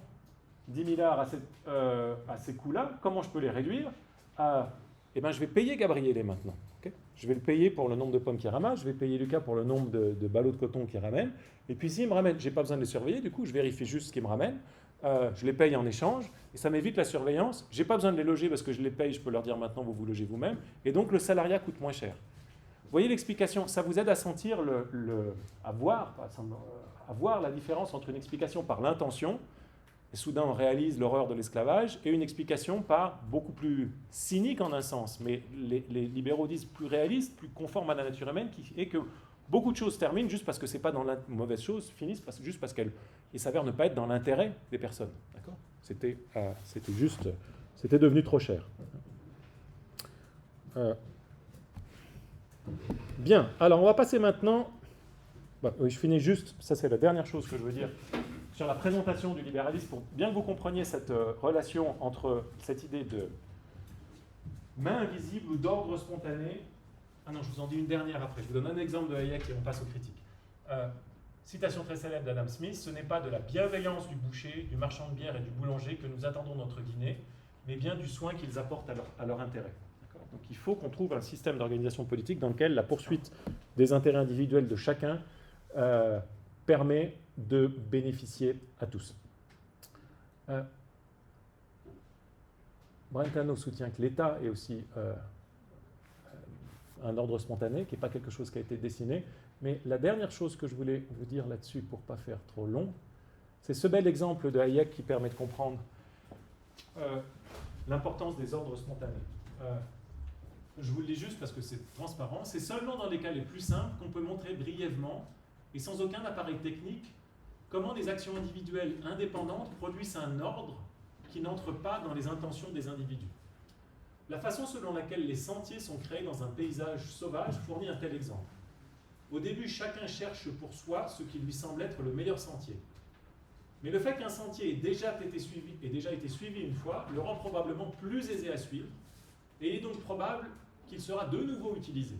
dit Millard, à ces coûts-là, comment je peux les réduire? Je vais payer Gabriele maintenant. Je vais le payer pour le nombre de pommes qu'il ramasse, je vais payer Lucas pour le nombre de ballots de coton qu'il ramène. Et puis s'il me ramène, je n'ai pas besoin de les surveiller, du coup je vérifie juste ce qu'il me ramène, je les paye en échange, et ça m'évite la surveillance. Je n'ai pas besoin de les loger parce que je les paye, je peux leur dire maintenant vous vous logez vous-même. Et donc le salariat coûte moins cher. Vous voyez l'explication, ça vous aide à sentir, à voir la différence entre une explication par l'intention, et soudain on réalise l'horreur de l'esclavage, et une explication par beaucoup plus cynique en un sens, mais les libéraux disent plus réaliste, plus conforme à la nature humaine, qui est que beaucoup de choses terminent juste parce que ce n'est pas dans la mauvaise chose, finissent juste parce qu'elles s'avèrent ne pas être dans l'intérêt des personnes. D'accord ? C'était devenu trop cher. Bien, alors on va passer maintenant... je finis juste, ça c'est la dernière chose que je veux dire, sur la présentation du libéralisme, pour bien que vous compreniez cette relation entre cette idée de main invisible ou d'ordre spontané. Ah non, je vous en dis une dernière après. Je vous donne un exemple de Hayek et on passe aux critiques. Citation très célèbre d'Adam Smith, ce n'est pas de la bienveillance du boucher, du marchand de bière et du boulanger que nous attendons notre dîner, mais bien du soin qu'ils apportent à leur intérêt. D'accord ? Donc il faut qu'on trouve un système d'organisation politique dans lequel la poursuite des intérêts individuels de chacun permet de bénéficier à tous. Brentano soutient que l'État est aussi un ordre spontané, qui n'est pas quelque chose qui a été dessiné. Mais la dernière chose que je voulais vous dire là-dessus, pour ne pas faire trop long, c'est ce bel exemple de Hayek qui permet de comprendre l'importance des ordres spontanés. Je vous le dis juste parce que c'est transparent. C'est seulement dans les cas les plus simples qu'on peut montrer brièvement et sans aucun appareil technique comment des actions individuelles indépendantes produisent un ordre qui n'entre pas dans les intentions des individus. La façon selon laquelle les sentiers sont créés dans un paysage sauvage fournit un tel exemple. Au début, chacun cherche pour soi ce qui lui semble être le meilleur sentier. Mais le fait qu'un sentier ait déjà été suivi une fois le rend probablement plus aisé à suivre et il est donc probable qu'il sera de nouveau utilisé.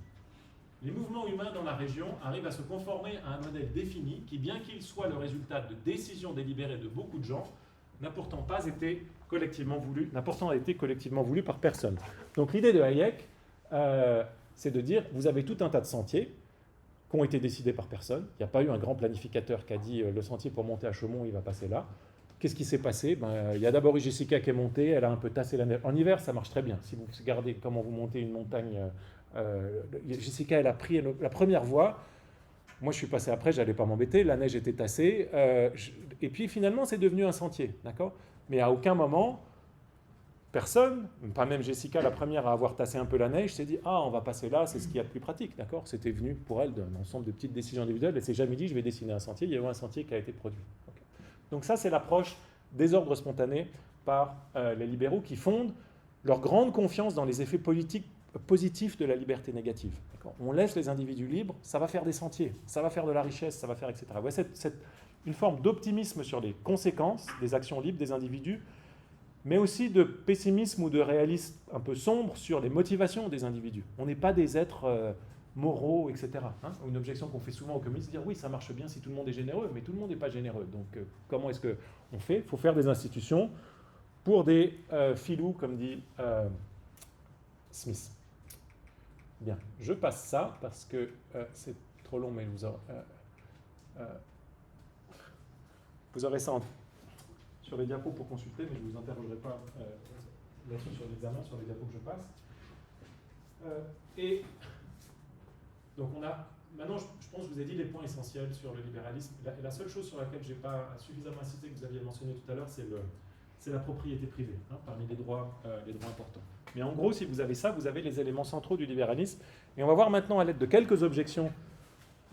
Les mouvements humains dans la région arrivent à se conformer à un modèle défini qui, bien qu'il soit le résultat de décisions délibérées de beaucoup de gens, n'a pourtant été collectivement voulu par personne. Donc l'idée de Hayek, c'est de dire, vous avez tout un tas de sentiers qui ont été décidés par personne. Il n'y a pas eu un grand planificateur qui a dit, le sentier pour monter à Chaumont, il va passer là. Qu'est-ce qui s'est passé ? Il y a d'abord eu Jessica qui est montée, elle a un peu tassé la neige. En hiver, ça marche très bien. Si vous regardez comment vous montez une montagne... Jessica, elle a pris la première voie. Moi, je suis passé après, je n'allais pas m'embêter. La neige était tassée. Et puis, finalement, c'est devenu un sentier. D'accord ? Mais à aucun moment, personne, pas même Jessica, la première à avoir tassé un peu la neige, s'est dit « Ah, on va passer là, c'est ce qu'il y a de plus pratique. » D'accord ? C'était venu pour elle d'un ensemble de petites décisions individuelles. Elle s'est jamais dit « Je vais dessiner un sentier. » Il y a eu un sentier qui a été produit. Okay. Donc ça, c'est l'approche des ordres spontanés par les libéraux qui fondent leur grande confiance dans les effets politiques positifs de la liberté négative. On laisse les individus libres, ça va faire des sentiers, ça va faire de la richesse, ça va faire etc. Ouais, c'est une forme d'optimisme sur les conséquences des actions libres des individus, mais aussi de pessimisme ou de réalisme un peu sombre sur les motivations des individus. On n'est pas des êtres moraux, etc. Hein, une objection qu'on fait souvent aux communistes, dire oui, ça marche bien si tout le monde est généreux, mais tout le monde n'est pas généreux. Donc comment est-ce qu'on fait ? Il faut faire des institutions pour des filous, comme dit Smith. Bien, je passe ça parce que c'est trop long, mais vous aurez ça sur les diapos pour consulter, mais je ne vous interrogerai pas là-dessus sur l'examen, sur les diapos que je passe. Et donc on a, maintenant je pense que je vous ai dit les points essentiels sur le libéralisme. La seule chose sur laquelle je n'ai pas suffisamment insisté, que vous aviez mentionné tout à l'heure, c'est la propriété privée, hein, parmi les droits importants. Mais en gros, si vous avez ça, vous avez les éléments centraux du libéralisme. Et on va voir maintenant, à l'aide de quelques objections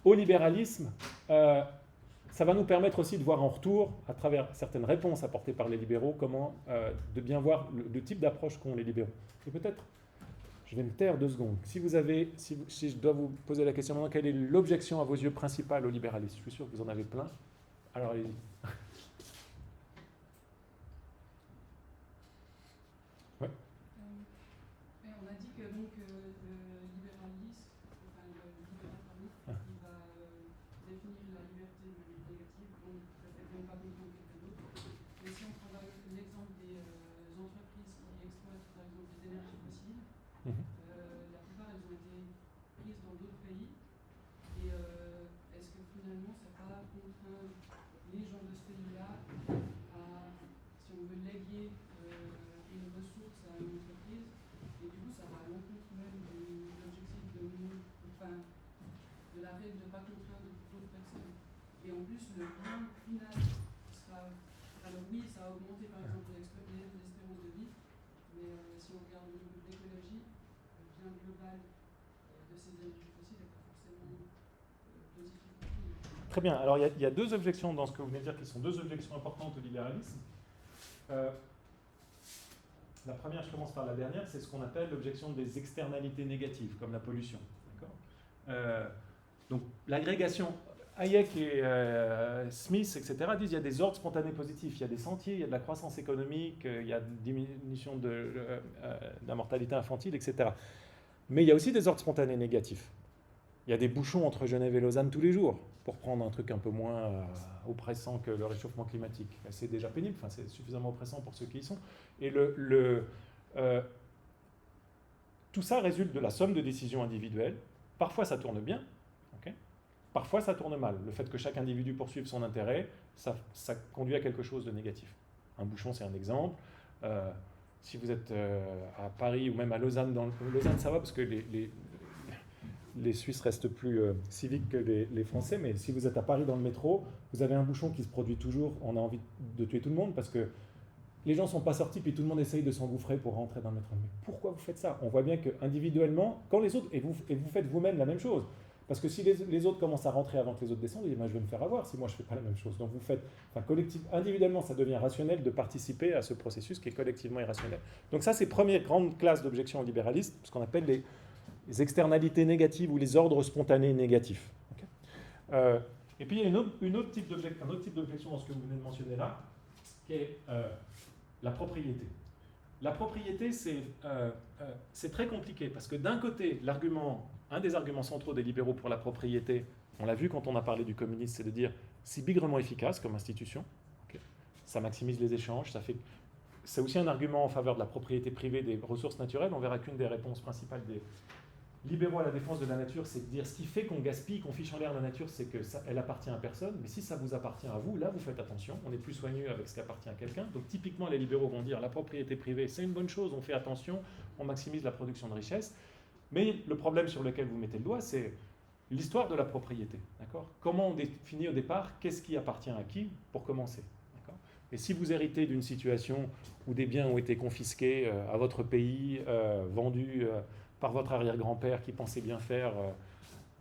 au libéralisme, ça va nous permettre aussi de voir en retour, à travers certaines réponses apportées par les libéraux, comment de bien voir le type d'approche qu'ont les libéraux. Et peut-être, je vais me taire 2 secondes. Si je dois vous poser la question maintenant, quelle est l'objection à vos yeux principale au libéralisme ? Je suis sûr que vous en avez plein. Alors allez-y. On a dit que donc, le libéralisme, enfin le libéralisme, il va définir la liberté négative, donc peut-être même pas contre quelqu'un d'autre. Mais si on travaille l'exemple des entreprises qui exploitent par exemple des énergies fossiles, la plupart elles ont été prises dans d'autres pays. Et est-ce que finalement ça va pas contraindre les gens de ce pays-là à, si on veut léguer une ressource à une entreprise, et du coup ça va à l'encontre même de l'objectif de la règle de ne pas contraindre d'autres personnes. Et en plus le bien final sera, alors oui ça a augmenté par exemple l'espérance de vie, mais si on regarde au niveau de l'écologie, le bien global de ces énergies fossiles n'est pas forcément positif. Très bien, alors il y a 2 objections dans ce que vous venez de dire qui sont 2 objections importantes au libéralisme. La première, je commence par la dernière, c'est ce qu'on appelle l'objection des externalités négatives, comme la pollution. Donc l'agrégation, Hayek et Smith, etc., disent qu'il y a des ordres spontanés positifs, il y a des sentiers, il y a de la croissance économique, il y a une diminution de la mortalité infantile, etc. Mais il y a aussi des ordres spontanés négatifs. Il y a des bouchons entre Genève et Lausanne tous les jours, pour prendre un truc un peu moins oppressant que le réchauffement climatique. C'est déjà pénible, enfin, c'est suffisamment oppressant pour ceux qui y sont. Et tout ça résulte de la somme de décisions individuelles. Parfois ça tourne bien, okay. Parfois ça tourne mal. Le fait que chaque individu poursuive son intérêt, ça conduit à quelque chose de négatif. Un bouchon, c'est un exemple. Si vous êtes à Paris ou même à Lausanne, Lausanne ça va parce que les Suisses restent plus civiques que les Français, mais si vous êtes à Paris dans le métro, vous avez un bouchon qui se produit toujours, on a envie de tuer tout le monde parce que les gens ne sont pas sortis puis tout le monde essaye de s'engouffrer pour rentrer dans le métro. Mais pourquoi vous faites ça ? On voit bien qu'individuellement, quand les autres, et vous faites vous-même la même chose, parce que si les autres commencent à rentrer avant que les autres descendent, ils disent moi, je vais me faire avoir si moi je ne fais pas la même chose. Donc vous faites, individuellement, ça devient rationnel de participer à ce processus qui est collectivement irrationnel. Donc ça, c'est la première grande classe d'objection libéraliste, ce qu'on appelle les externalités négatives ou les ordres spontanés négatifs. Okay. Et puis il y a un autre type d'objection dans ce que vous venez de mentionner là, qui est la propriété. La propriété, c'est très compliqué, parce que d'un côté, un des arguments centraux des libéraux pour la propriété, on l'a vu quand on a parlé du communisme, c'est de dire c'est bigrement efficace comme institution, okay. Ça maximise les échanges, c'est aussi un argument en faveur de la propriété privée des ressources naturelles. On verra qu'une des réponses principales des libéraux à la défense de la nature, c'est de dire ce qui fait qu'on gaspille, qu'on fiche en l'air la nature, c'est qu'elle appartient à personne, mais si ça vous appartient à vous, là vous faites attention, on est plus soigneux avec ce qui appartient à quelqu'un. Donc typiquement les libéraux vont dire la propriété privée c'est une bonne chose, on fait attention, on maximise la production de richesse, mais le problème sur lequel vous mettez le doigt, c'est l'histoire de la propriété. D'accord ? Comment on définit au départ qu'est-ce qui appartient à qui pour commencer ? D'accord ? Et si vous héritez d'une situation où des biens ont été confisqués à votre pays, vendus par votre arrière-grand-père qui pensait bien faire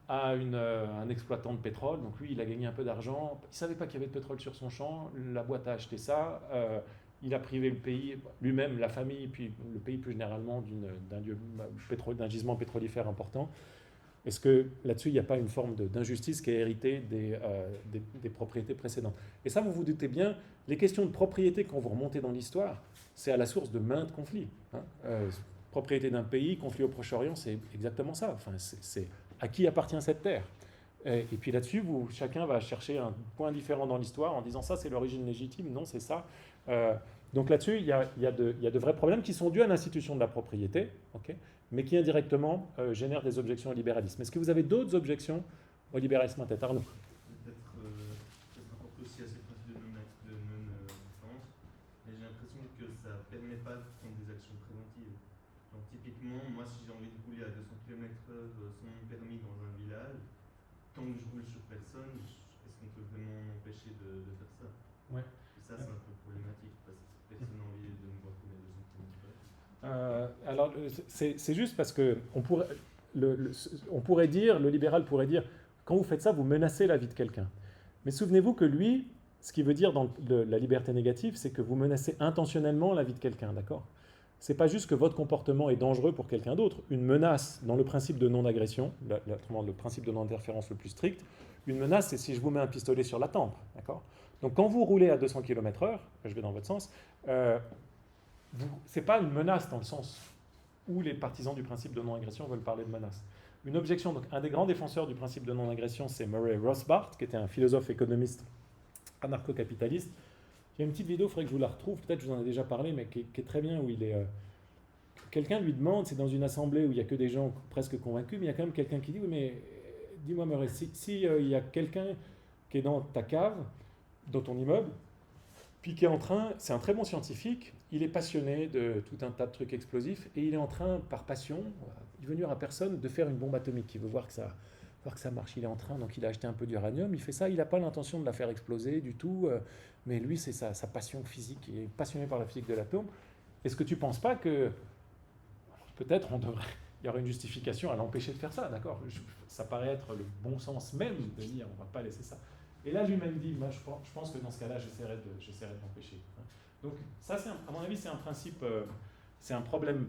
à un exploitant de pétrole, donc lui il a gagné un peu d'argent, il ne savait pas qu'il y avait de pétrole sur son champ, la boîte a acheté ça, il a privé le pays, lui-même, la famille, puis le pays plus généralement d'un gisement pétrolifère important. Est-ce que là-dessus, il n'y a pas une forme d'injustice qui est héritée des propriétés précédentes? Et ça, vous vous doutez bien, les questions de propriété, quand vous remontez dans l'histoire, c'est à la source de maintes conflits. Propriété d'un pays, conflit au Proche-Orient, c'est exactement ça. Enfin, c'est à qui appartient cette terre? Et puis là-dessus, chacun va chercher un point différent dans l'histoire en disant ça, c'est l'origine légitime, non, c'est ça. Donc là-dessus, il y a de vrais problèmes qui sont dus à l'institution de la propriété, okay, mais qui indirectement génèrent des objections au libéralisme. Est-ce que vous avez d'autres objections au libéralisme en tête, Arnaud? Peut-être rapporté aussi à ces principes de non-défense, mais j'ai l'impression que ça ne permet pas de prendre des actions préventives. Donc typiquement, moi si j'ai envie de rouler à 200 km/h sans mon permis dans un village, tant que je roule sur personne, est-ce qu'on peut vraiment m'empêcher de faire ça? Ouais. Et ça c'est un peu problématique parce que personne n'a envie de me voir rouler à 200 km/h. Alors, c'est juste parce que on pourrait dire, le libéral pourrait dire, quand vous faites ça, vous menacez la vie de quelqu'un. Mais souvenez-vous que lui, ce qu'il veut dire dans la liberté négative, c'est que vous menacez intentionnellement la vie de quelqu'un, d'accord? C'est pas juste que votre comportement est dangereux pour quelqu'un d'autre. Une menace, dans le principe de non-agression, le principe de non-interférence le plus strict, une menace, c'est si je vous mets un pistolet sur la tempe, d'accord? Donc quand vous roulez à 200 km/h, je vais dans votre sens, c'est pas une menace dans le sens où les partisans du principe de non-agression veulent parler de menace. Une objection, donc un des grands défenseurs du principe de non-agression, c'est Murray Rothbard, qui était un philosophe économiste anarcho-capitaliste. Il y a une petite vidéo, il faudrait que je vous la retrouve, peut-être je vous en ai déjà parlé, mais qui est très bien, où il est... quelqu'un lui demande, c'est dans une assemblée où il n'y a que des gens presque convaincus, mais il y a quand même quelqu'un qui dit, oui mais dis-moi Murray, si il y a quelqu'un qui est dans ta cave, dans ton immeuble, puis qui est en train, c'est un très bon scientifique, il est passionné de tout un tas de trucs explosifs, et il est en train, par passion, il veut nuire à personne, de faire une bombe atomique, il veut voir que ça marche, il est en train, donc il a acheté un peu d'uranium, il fait ça, il n'a pas l'intention de la faire exploser du tout, mais lui c'est sa passion physique, il est passionné par la physique de l'atome. Est-ce que tu ne penses pas que peut-être il y aurait une justification à l'empêcher de faire ça, d'accord? Ça paraît être le bon sens même de dire on ne va pas laisser ça. Et là lui-même dit, moi, je pense que dans ce cas-là j'essaierai de l'empêcher. Donc ça, à mon avis, c'est un principe, c'est un problème.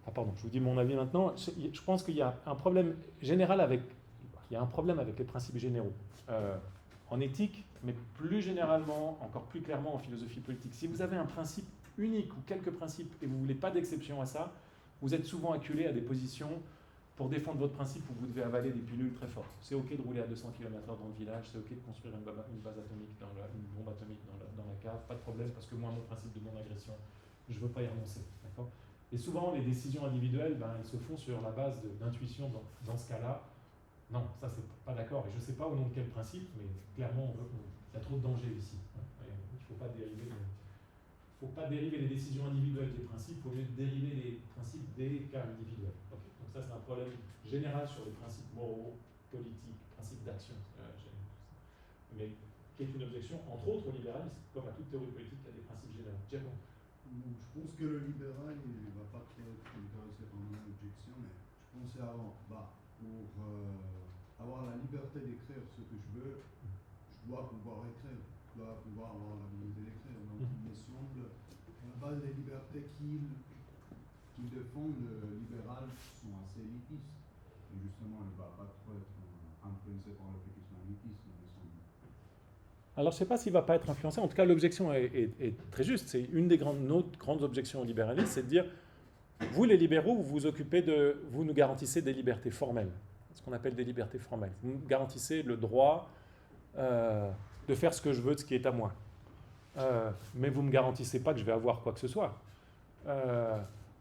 Ah pardon, je vous dis mon avis maintenant. Je pense qu'il y a un problème général avec les principes généraux en éthique, mais plus généralement, encore plus clairement en philosophie politique. Si vous avez un principe unique ou quelques principes et vous ne voulez pas d'exception à ça, vous êtes souvent acculé à des positions pour défendre votre principe où vous devez avaler des pilules très fortes. C'est ok de rouler à 200 km/h dans le village, c'est ok de construire une base atomique, une bombe atomique dans la cave, pas de problème, parce que moi, mon principe de non-agression, je ne veux pas y renoncer. D'accord ? Et souvent, les décisions individuelles, elles se font sur la base d'intuition. Dans ce cas-là, non, ça, c'est pas d'accord. Et je ne sais pas au nom de quel principe, mais clairement, il y a trop de danger ici. Il ne faut pas dériver les décisions individuelles des principes au lieu de dériver les principes des cas individuels. Okay. Donc ça, c'est un problème général sur les principes moraux, politiques, principes d'action. Mais qui est une objection, entre autres, au libéralisme, comme à toute théorie politique, qui a des principes généraux. Jacob. Je pense que le libéral, il ne va pas trop être intéressé par mon objection, mais je pensais avant, pour avoir la liberté d'écrire ce que je veux, je dois pouvoir écrire, je dois pouvoir avoir la volonté d'écrire. Donc il me semble, à la base, les libertés qui défendent le libéral sont assez élitistes. Et justement, il ne va pas trop être influencé par le fait qu'ils sont élitistes, il me semble. Alors, je ne sais pas s'il ne va pas être influencé. En tout cas, l'objection est très juste. C'est une des notre grande objection au libéralisme, c'est de dire, vous les libéraux, vous nous garantissez des libertés formelles, ce qu'on appelle des libertés formelles. Vous nous garantissez le droit de faire ce que je veux de ce qui est à moi. Mais vous ne me garantissez pas que je vais avoir quoi que ce soit.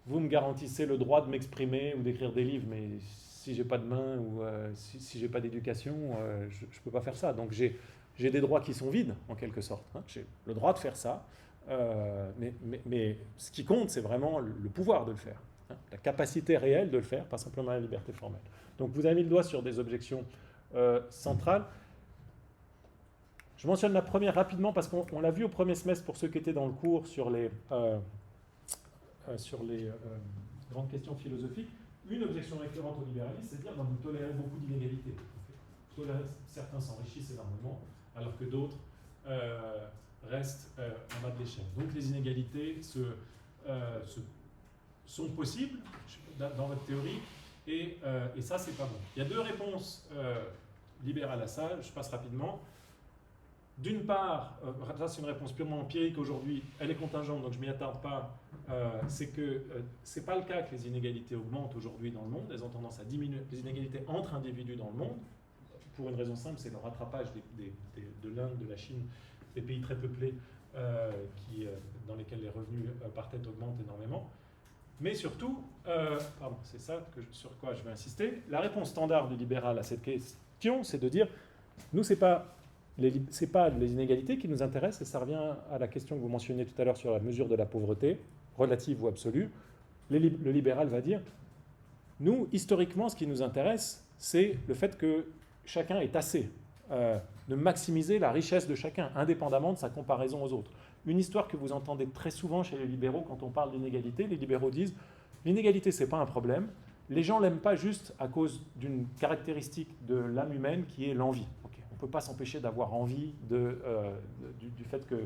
Vous me garantissez le droit de m'exprimer ou d'écrire des livres, mais si je n'ai pas de main ou si je n'ai pas d'éducation, je ne peux pas faire ça. Donc j'ai des droits qui sont vides, en quelque sorte. J'ai le droit de faire ça, mais ce qui compte, c'est vraiment le pouvoir de le faire. La capacité réelle de le faire, pas simplement la liberté formelle. Donc vous avez mis le doigt sur des objections centrales. Je mentionne la première rapidement parce qu'on l'a vu au premier semestre pour ceux qui étaient dans le cours sur les grandes questions philosophiques. Une objection récurrente au libéralisme, c'est de dire que vous tolérez beaucoup d'inégalités. Certains s'enrichissent énormément, alors que d'autres restent en bas de l'échelle. Donc les inégalités sont possibles dans votre théorie, et ça, c'est pas bon. Il y a deux réponses libérales à ça, je passe rapidement. D'une part, ça c'est une réponse purement empirique aujourd'hui, elle est contingente, donc je ne m'y attarde pas, c'est que ce n'est pas le cas que les inégalités augmentent aujourd'hui dans le monde, elles ont tendance à diminuer, les inégalités entre individus dans le monde, pour une raison simple, c'est le rattrapage de l'Inde, de la Chine, des pays très peuplés dans lesquels les revenus par tête augmentent énormément. Mais surtout, c'est ça sur quoi je vais insister, la réponse standard du libéral à cette question, c'est de dire, nous, ce n'est pas les inégalités qui nous intéressent, et ça revient à la question que vous mentionniez tout à l'heure sur la mesure de la pauvreté, relative ou absolue. Le libéral va dire, nous, historiquement, ce qui nous intéresse, c'est le fait que chacun est assez, de maximiser la richesse de chacun, indépendamment de sa comparaison aux autres. Une histoire que vous entendez très souvent chez les libéraux quand on parle d'inégalité, les libéraux disent, l'inégalité, ce n'est pas un problème, les gens ne l'aiment pas juste à cause d'une caractéristique de l'âme humaine qui est l'envie. On ne peut pas s'empêcher d'avoir envie du fait que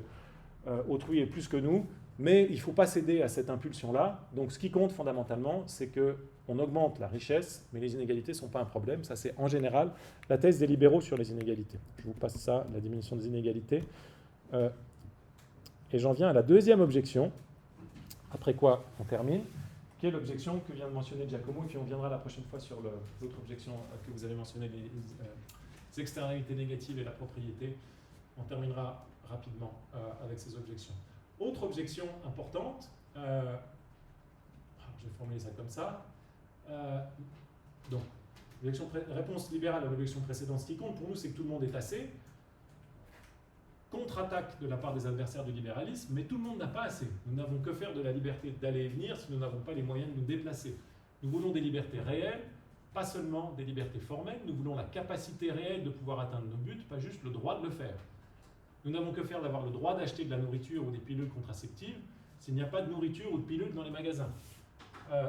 autrui est plus que nous, mais il ne faut pas céder à cette impulsion-là. Donc ce qui compte fondamentalement, c'est qu'on augmente la richesse, mais les inégalités ne sont pas un problème. Ça, c'est en général la thèse des libéraux sur les inégalités. Je vous passe ça, la diminution des inégalités. Et j'en viens à la deuxième objection, après quoi on termine, qui est l'objection que vient de mentionner Giacomo, et puis on viendra la prochaine fois sur l'autre objection que vous avez mentionnée, les externalités négatives et la propriété. On terminera rapidement avec ces objections. Autre objection importante, je vais formuler ça comme ça. Donc, réponse libérale à l'objection précédente, ce qui compte pour nous, c'est que tout le monde est assez. Contre-attaque de la part des adversaires du libéralisme, mais tout le monde n'a pas assez. Nous n'avons que faire de la liberté d'aller et venir si nous n'avons pas les moyens de nous déplacer. Nous voulons des libertés réelles, pas seulement des libertés formelles, nous voulons la capacité réelle de pouvoir atteindre nos buts, pas juste le droit de le faire. Nous n'avons que faire d'avoir le droit d'acheter de la nourriture ou des pilules contraceptives s'il n'y a pas de nourriture ou de pilules dans les magasins,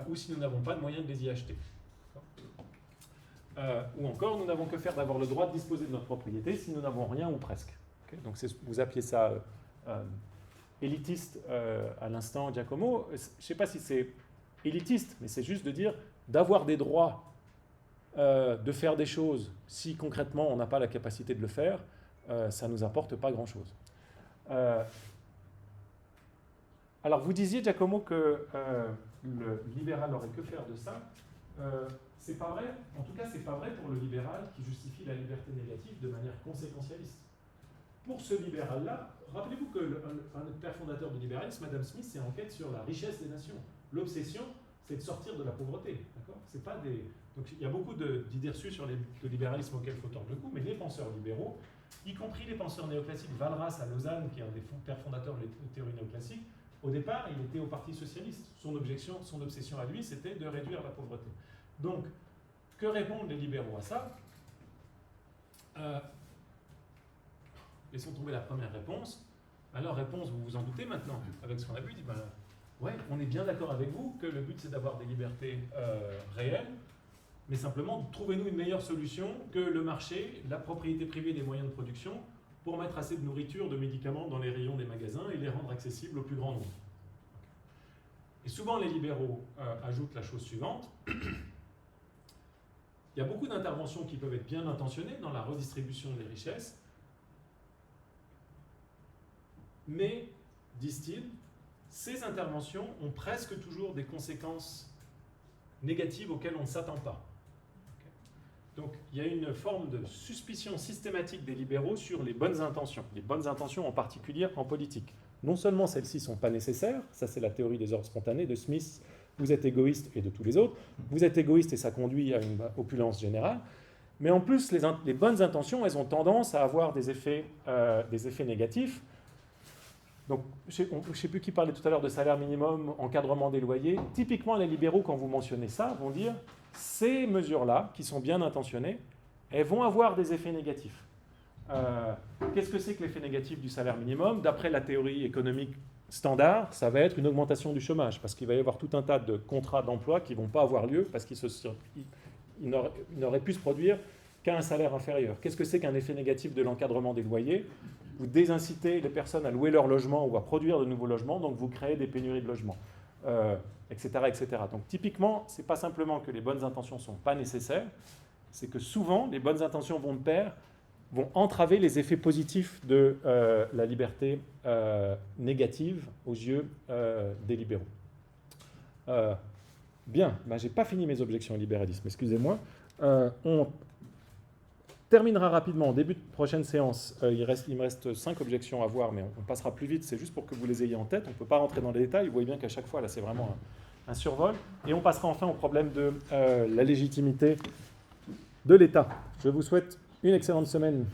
ou si nous n'avons pas de moyens de les y acheter. Ou encore, nous n'avons que faire d'avoir le droit de disposer de notre propriété si nous n'avons rien ou presque. Okay, donc vous appelez ça élitiste à l'instant, Giacomo. Je ne sais pas si c'est élitiste, mais c'est juste de dire d'avoir des droits, de faire des choses, si concrètement on n'a pas la capacité de le faire, ça ne nous apporte pas grand-chose. Alors vous disiez, Giacomo, que le libéral n'aurait que faire de ça. C'est pas vrai, en tout cas c'est pas vrai pour le libéral qui justifie la liberté négative de manière conséquentialiste. Pour ce libéral-là, rappelez-vous qu'un père fondateur du libéralisme, Adam Smith, c'est en quête sur la richesse des nations. L'obsession, c'est de sortir de la pauvreté. C'est pas des... Donc il y a beaucoup d'idées reçues sur le libéralisme auquel il faut tordre le cou, mais les penseurs libéraux, y compris les penseurs néoclassiques, Walras à Lausanne, qui est un des pères fondateurs de la théorie néoclassique, au départ, il était au Parti socialiste. Son obsession à lui, c'était de réduire la pauvreté. Donc, que répondent les libéraux à ça ? Laissons tomber la première réponse. Alors, réponse, vous vous en doutez maintenant, avec ce qu'on a vu, dit, ouais, on est bien d'accord avec vous que le but c'est d'avoir des libertés réelles, mais simplement, trouvez-nous une meilleure solution que le marché, la propriété privée des moyens de production, pour mettre assez de nourriture, de médicaments dans les rayons des magasins et les rendre accessibles au plus grand nombre. Et souvent, les libéraux ajoutent la chose suivante. Il y a beaucoup d'interventions qui peuvent être bien intentionnées dans la redistribution des richesses, mais, disent-ils, ces interventions ont presque toujours des conséquences négatives auxquelles on ne s'attend pas. Donc, il y a une forme de suspicion systématique des libéraux sur les bonnes intentions en particulier en politique. Non seulement celles-ci ne sont pas nécessaires, ça c'est la théorie des ordres spontanés de Smith, vous êtes égoïste et de tous les autres, vous êtes égoïste et ça conduit à une opulence générale, mais en plus les bonnes intentions, elles ont tendance à avoir des effets négatifs. Donc, je ne sais plus qui parlait tout à l'heure de salaire minimum, encadrement des loyers. Typiquement, les libéraux, quand vous mentionnez ça, vont dire ces mesures-là, qui sont bien intentionnées, elles vont avoir des effets négatifs. Qu'est-ce que c'est que l'effet négatif du salaire minimum? D'après la théorie économique standard, ça va être une augmentation du chômage, parce qu'il va y avoir tout un tas de contrats d'emploi qui ne vont pas avoir lieu, parce qu'ils n'auraient pu se produire qu'à un salaire inférieur. Qu'est-ce que c'est qu'un effet négatif de l'encadrement des loyers? Vous désincitez les personnes à louer leur logement ou à produire de nouveaux logements, donc vous créez des pénuries de logements, etc., etc. Donc typiquement, ce n'est pas simplement que les bonnes intentions ne sont pas nécessaires, c'est que souvent, les bonnes intentions vont de pair, vont entraver les effets positifs de la liberté négative aux yeux des libéraux. Bien, je n'ai pas fini mes objections au libéralisme, excusez-moi. On terminera rapidement en début de prochaine séance. Il me reste 5 objections à voir, mais on passera plus vite, c'est juste pour que vous les ayez en tête. On ne peut pas rentrer dans les détails, vous voyez bien qu'à chaque fois, là, c'est vraiment un survol. Et on passera enfin au problème de la légitimité de l'État. Je vous souhaite une excellente semaine.